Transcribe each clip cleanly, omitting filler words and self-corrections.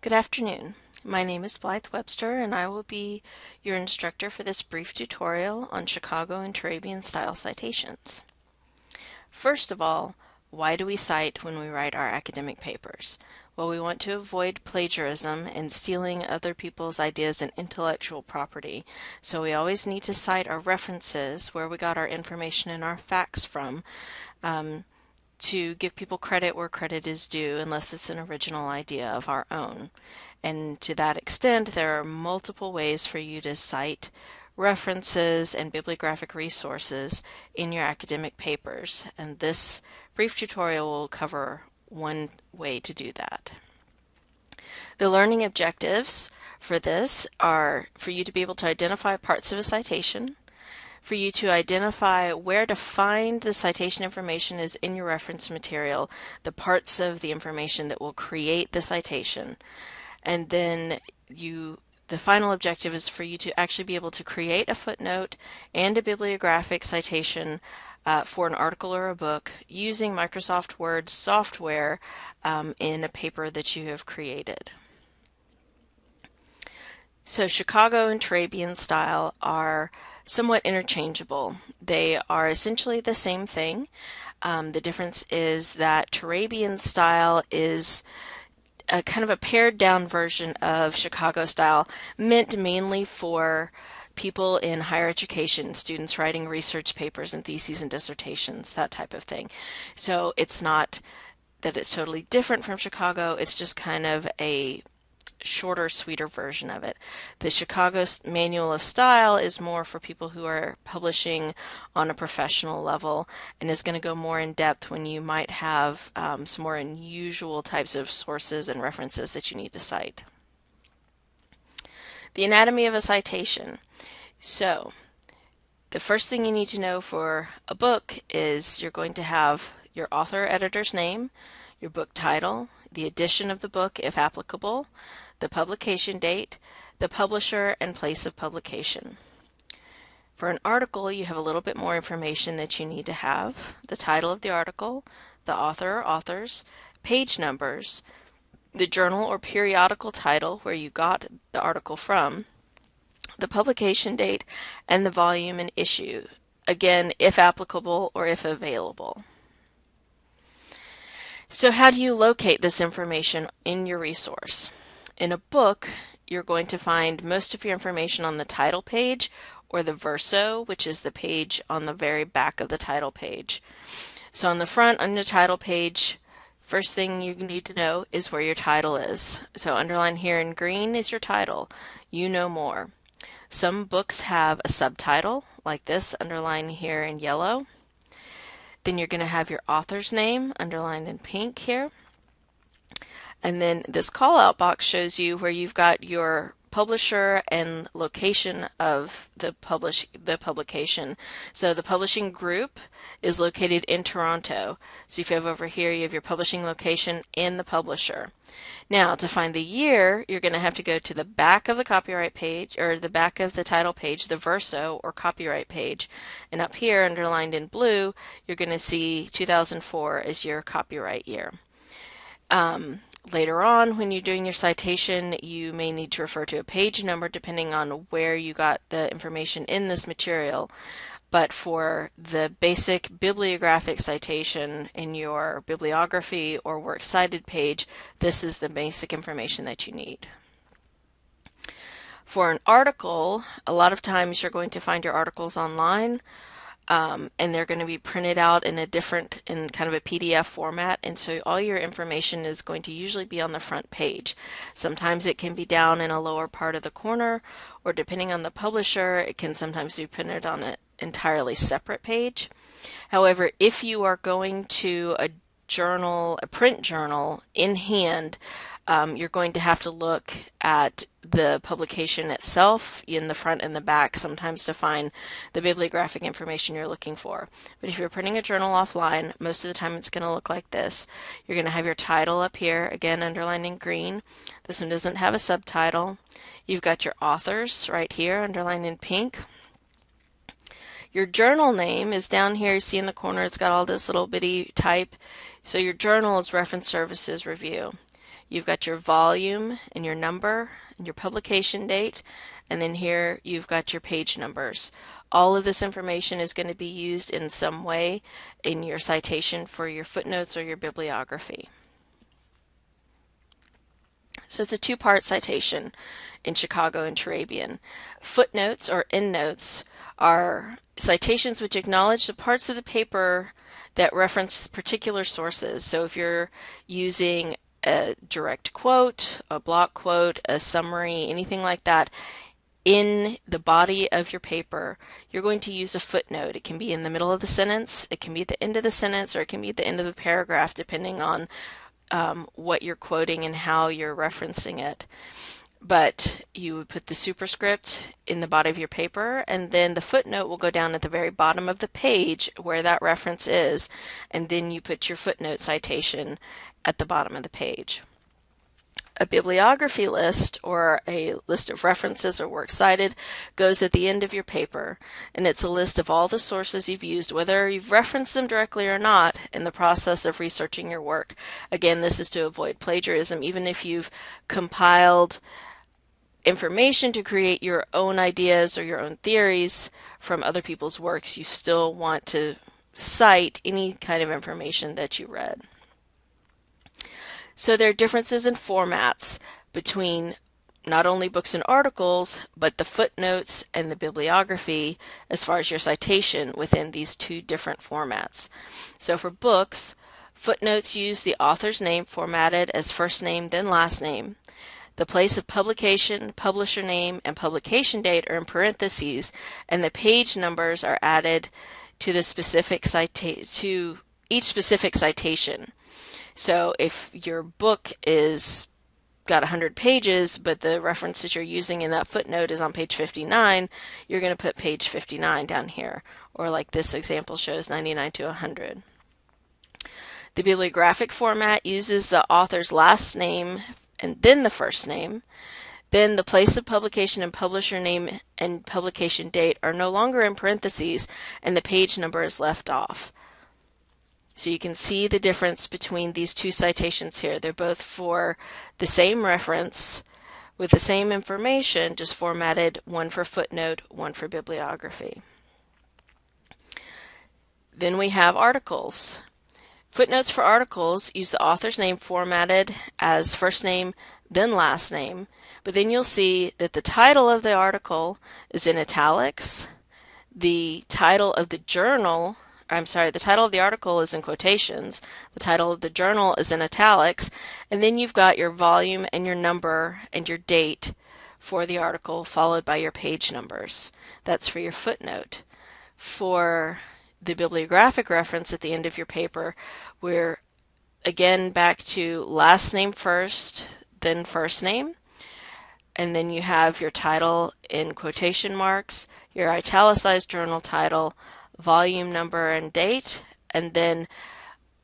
Good afternoon. My name is Blythe Webster, and I will be your instructor for this brief tutorial on Chicago and Turabian style citations. First of all, why do we cite when we write our academic papers? Well, we want to avoid plagiarism and stealing other people's ideas and intellectual property, so we always need to cite our references, where we got our information and our facts from, to give people credit where credit is due unless it's an original idea of our own. And to that extent, there are multiple ways for you to cite references and bibliographic resources in your academic papers, and this brief tutorial will cover one way to do that. The learning objectives for this are for you to be able to identify parts of a citation, for you to identify where to find the citation information is in your reference material, the parts of the information that will create the citation, and then the final objective is for you to actually be able to create a footnote and a bibliographic citation for an article or a book using Microsoft Word software in a paper that you have created. So Chicago and Turabian style are somewhat interchangeable. They are essentially the same thing. The difference is that Turabian style is a kind of a pared down version of Chicago style, meant mainly for people in higher education, students writing research papers and theses and dissertations, that type of thing. So it's not that it's totally different from Chicago, it's just kind of a shorter, sweeter version of it. The Chicago Manual of Style is more for people who are publishing on a professional level and is going to go more in depth when you might have some more unusual types of sources and references that you need to cite. The anatomy of a citation. So, the first thing you need to know for a book is you're going to have your author editor's name, your book title, the edition of the book if applicable, the publication date, the publisher, and place of publication. For an article, you have a little bit more information that you need to have: the title of the article, the author or authors, page numbers, the journal or periodical title where you got the article from, the publication date, and the volume and issue, again, if applicable or if available. So how do you locate this information in your resource? In a book, you're going to find most of your information on the title page or the verso, which is the page on the very back of the title page. So on the front, on the title page, first thing you need to know is where your title is. So underline here in green is your title. You know more. Some books have a subtitle, like this, underlined here in yellow. Then you're going to have your author's name, underlined in pink here. And then this call-out box shows you where you've got your publisher and location of the publication. So the publishing group is located in Toronto. So if you have over here, you have your publishing location and the publisher. Now, to find the year, you're going to have to go to the back of the copyright page, or the back of the title page, the verso or copyright page. And up here, underlined in blue, you're going to see 2004 as your copyright year. Later on, when you're doing your citation, you may need to refer to a page number depending on where you got the information in this material. But for the basic bibliographic citation in your bibliography or works cited page, this is the basic information that you need. For an article, a lot of times you're going to find your articles online. And they're going to be printed out in in kind of a PDF format, and so all your information is going to usually be on the front page. Sometimes it can be down in a lower part of the corner, or depending on the publisher, it can sometimes be printed on an entirely separate page. However, if you are going to a print journal in hand, you're going to have to look at the publication itself in the front and the back sometimes to find the bibliographic information you're looking for. But if you're printing a journal offline, most of the time it's going to look like this. You're going to have your title up here, again underlined in green. This one doesn't have a subtitle. You've got your authors right here, underlined in pink. Your journal name is down here. You see in the corner it's got all this little bitty type. So your journal is Reference Services Review. you've got your volume and your number and your publication date, and then here you've got your page numbers. All of this information is going to be used in some way in your citation for your footnotes or your bibliography. So it's a two-part citation in Chicago and Turabian. Footnotes or endnotes are citations which acknowledge the parts of the paper that reference particular sources. So if you're using a direct quote, a block quote, a summary, anything like that, in the body of your paper, you're going to use a footnote. It can be in the middle of the sentence, it can be at the end of the sentence, or it can be at the end of the paragraph, depending on what you're quoting and how you're referencing it. But you would put the superscript in the body of your paper, and then the footnote will go down at the very bottom of the page where that reference is, and then you put your footnote citation at the bottom of the page. A bibliography list, or a list of references or works cited, goes at the end of your paper, and it's a list of all the sources you've used, whether you've referenced them directly or not, in the process of researching your work. Again, this is to avoid plagiarism. Even if you've compiled information to create your own ideas or your own theories from other people's works, you still want to cite any kind of information that you read. So there are differences in formats between not only books and articles, but the footnotes and the bibliography as far as your citation within these two different formats. So for books, footnotes use the author's name formatted as first name then last name. The place of publication, publisher name, and publication date are in parentheses, and the page numbers are added to the specific to each specific citation. So if your book is got 100 pages, but the reference that you're using in that footnote is on page 59, you're going to put page 59 down here, or like this example shows, 99 to 100. The bibliographic format uses the author's last name and then the first name. Then the place of publication and publisher name and publication date are no longer in parentheses, and the page number is left off. So you can see the difference between these two citations here. They're both for the same reference with the same information, just formatted, one for footnote, one for bibliography. Then we have articles. Footnotes for articles use the author's name formatted as first name, then last name, but then you'll see that the title of the article is in italics, the title of the journal the title of the article is in quotations, the title of the journal is in italics, and then you've got your volume and your number and your date for the article, followed by your page numbers. That's for your footnote. For the bibliographic reference at the end of your paper, we're again back to last name first, then first name, and then you have your title in quotation marks, your italicized journal title, volume number and date, and then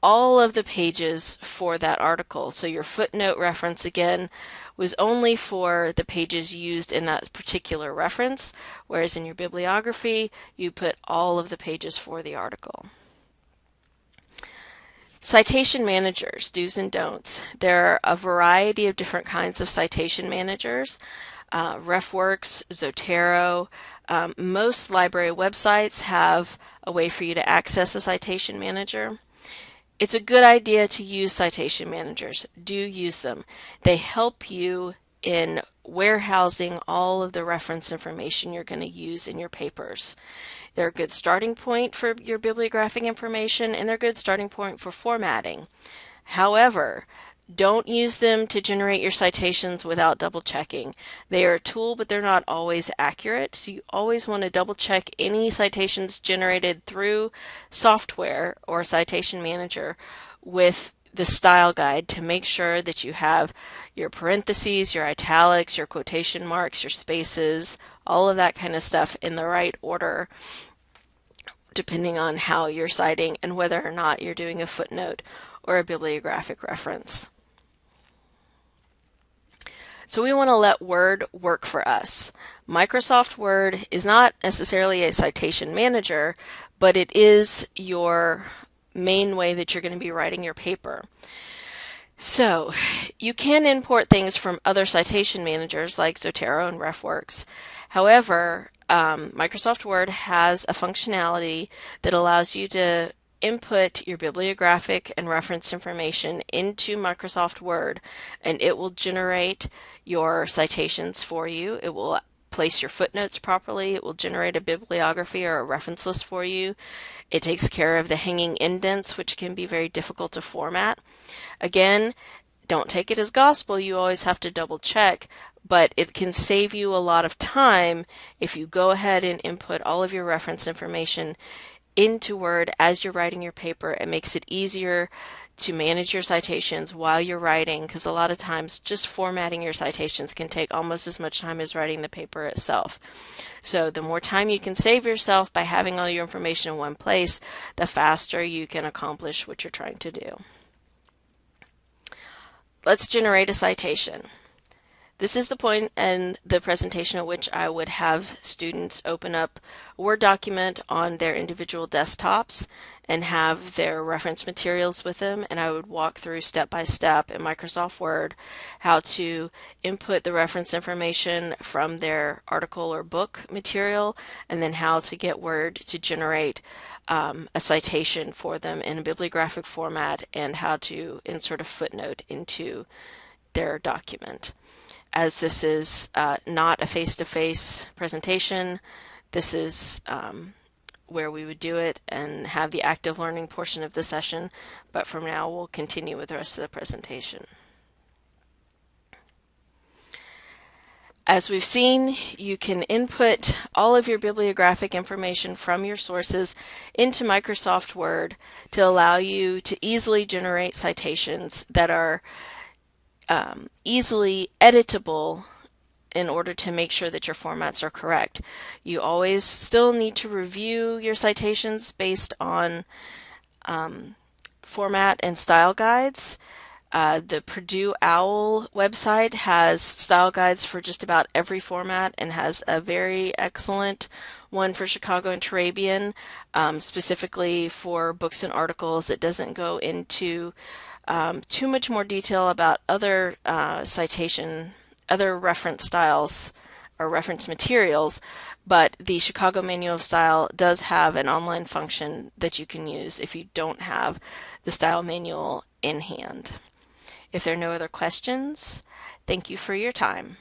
all of the pages for that article. So your footnote reference again was only for the pages used in that particular reference, whereas in your bibliography you put all of the pages for the article. Citation managers, do's and don'ts. There are a variety of different kinds of citation managers. RefWorks, Zotero. Most library websites have a way for you to access a citation manager. It's a good idea to use citation managers. Do use them. They help you in warehousing all of the reference information you're going to use in your papers. They're a good starting point for your bibliographic information, and they're a good starting point for formatting. However, don't use them to generate your citations without double checking. They are a tool, but they're not always accurate, so you always want to double check any citations generated through software or citation manager with the style guide to make sure that you have your parentheses, your italics, your quotation marks, your spaces, all of that kind of stuff in the right order, depending on how you're citing and whether or not you're doing a footnote or a bibliographic reference. So we want to let Word work for us. Microsoft Word is not necessarily a citation manager, but it is your main way that you're going to be writing your paper. So you can import things from other citation managers like Zotero and RefWorks. However, Microsoft Word has a functionality that allows you to input your bibliographic and reference information into Microsoft Word, and it will generate your citations for you. It will place your footnotes properly. It will generate a bibliography or a reference list for you. It takes care of the hanging indents, which can be very difficult to format. Again, don't take it as gospel. You always have to double check, but it can save you a lot of time if you go ahead and input all of your reference information into Word as you're writing your paper. It makes it easier to manage your citations while you're writing, because a lot of times just formatting your citations can take almost as much time as writing the paper itself. So the more time you can save yourself by having all your information in one place, the faster you can accomplish what you're trying to do. Let's generate a citation. This is the point in the presentation at which I would have students open up a Word document on their individual desktops and have their reference materials with them, and I would walk through step by step in Microsoft Word how to input the reference information from their article or book material, and then how to get Word to generate a citation for them in a bibliographic format, and how to insert a footnote into their document. As this is not a face-to-face presentation, this is where we would do it and have the active learning portion of the session, but from now we'll continue with the rest of the presentation. As we've seen, you can input all of your bibliographic information from your sources into Microsoft Word to allow you to easily generate citations that are easily editable in order to make sure that your formats are correct. You always still need to review your citations based on format and style guides. The Purdue OWL website has style guides for just about every format and has a very excellent one for Chicago and Turabian, specifically for books and articles. It doesn't go into too much more detail about other other reference styles or reference materials, but the Chicago Manual of Style does have an online function that you can use if you don't have the style manual in hand. If there are no other questions, thank you for your time.